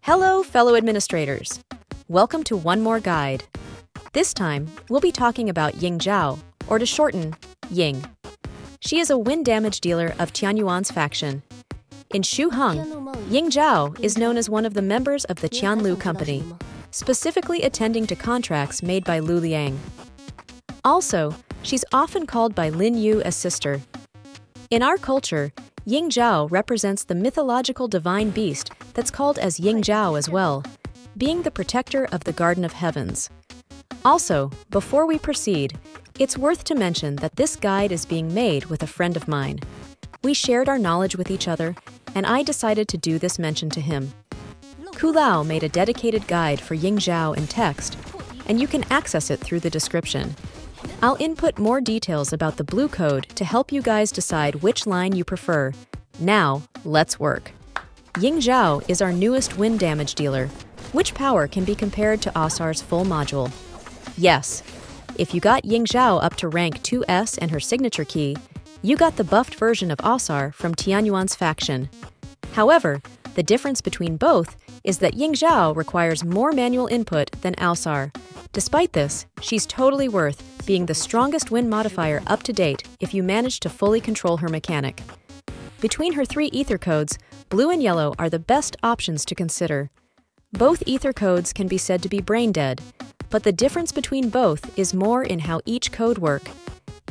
Hello, fellow administrators. Welcome to one more guide. This time, we'll be talking about Ying Zhao, or to shorten, Ying. She is a wind damage dealer of Tianyuan's faction. In Shuheng, Ying Zhao is known as one of the members of the Qianlu Company, specifically attending to contracts made by Lu Liang. Also, she's often called by Lin Yu as sister. In our culture, Ying Zhao represents the mythological divine beast that's called as Ying Zhao as well, being the protector of the Garden of Heavens. Also, before we proceed, it's worth to mention that this guide is being made with a friend of mine. We shared our knowledge with each other, and I decided to do this mention to him. Kulao made a dedicated guide for Ying Zhao in text, and you can access it through the description. I'll input more details about the blue code to help you guys decide which line you prefer. Now, let's work. Ying Zhao is our newest wind damage dealer, which power can be compared to Asar's full module. Yes, if you got Ying Zhao up to rank 2S and her signature key, you got the buffed version of Asar from Tianyuan's faction. However, the difference between both is that Ying Zhao requires more manual input than Asar. Despite this, she's totally worth being the strongest wind modifier up to date if you manage to fully control her mechanic. Between her 3 ether codes, blue and yellow are the best options to consider. Both ether codes can be said to be brain dead, but the difference between both is more in how each code work.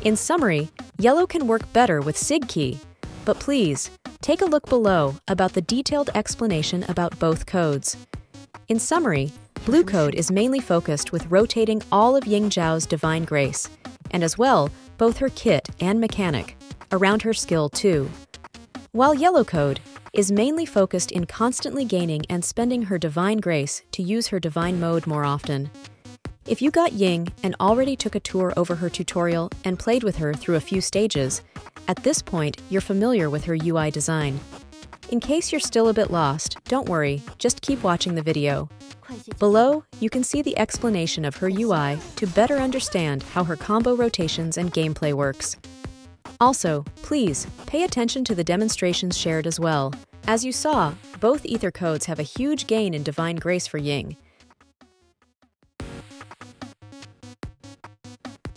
In summary, yellow can work better with Sig key, but please, take a look below about the detailed explanation about both codes. In summary, blue code is mainly focused with rotating all of Ying Zhao's divine grace, and as well, both her kit and mechanic, around her skill too. While yellow code is mainly focused in constantly gaining and spending her divine grace to use her divine mode more often. If you got Ying and already took a tour over her tutorial and played with her through a few stages, at this point you're familiar with her UI design. In case you're still a bit lost, don't worry, just keep watching the video. Below, you can see the explanation of her UI to better understand how her combo rotations and gameplay works. Also, please, pay attention to the demonstrations shared as well. As you saw, both ether codes have a huge gain in divine grace for Ying.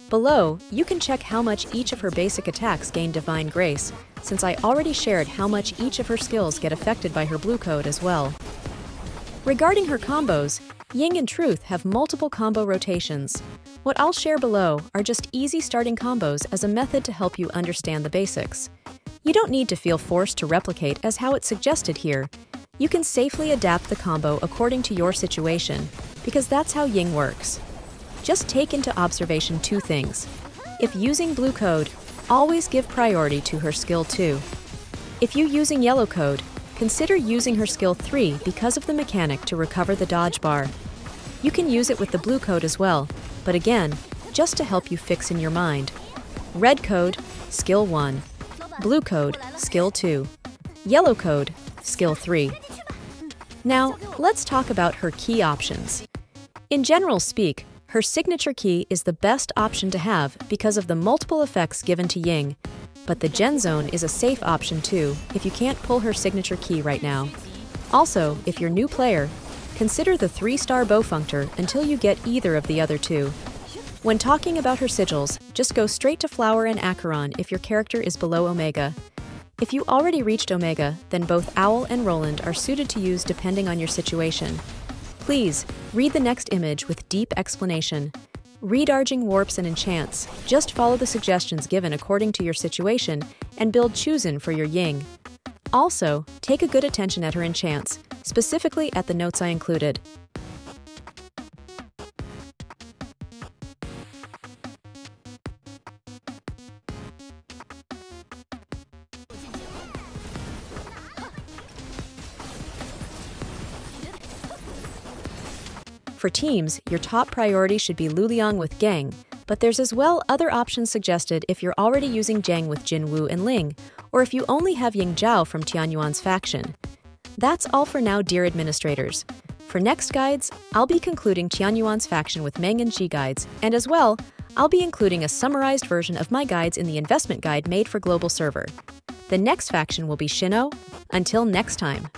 Below, you can check how much each of her basic attacks gain divine grace, since I already shared how much each of her skills get affected by her blue code as well. Regarding her combos, Ying in truth have multiple combo rotations. What I'll share below are just easy starting combos as a method to help you understand the basics. You don't need to feel forced to replicate as how it's suggested here. You can safely adapt the combo according to your situation, because that's how Ying works. Just take into observation 2 things. If using blue code, always give priority to her skill 2. If you using yellow code, consider using her skill 3 because of the mechanic to recover the dodge bar. You can use it with the blue code as well, but again, just to help you fix in your mind. Red code, skill 1. Blue code, skill 2. Yellow code, skill 3. Now, let's talk about her key options. In general speak, her signature key is the best option to have because of the multiple effects given to Ying, but the Gen Zone is a safe option too if you can't pull her signature key right now. Also, if you're new player, consider the 3-star bow functor until you get either of the other 2. When talking about her sigils, just go straight to Flower and Acheron if your character is below Omega. If you already reached Omega, then both Owl and Roland are suited to use depending on your situation. Please, read the next image with deep explanation. Redarging warps and enchants, just follow the suggestions given according to your situation and build Chosen for your Ying. Also, take a good attention at her enchants, specifically at the notes I included. For teams, your top priority should be Lu Liang with Geng, but there's as well other options suggested if you're already using Zheng with Jin Wu and Ling, or if you only have Ying Zhao from Tianyuan's faction. That's all for now, dear administrators. For next guides, I'll be concluding Tianyuan's faction with Meng and Xi guides, and as well, I'll be including a summarized version of my guides in the investment guide made for global server. The next faction will be Shino. Until next time.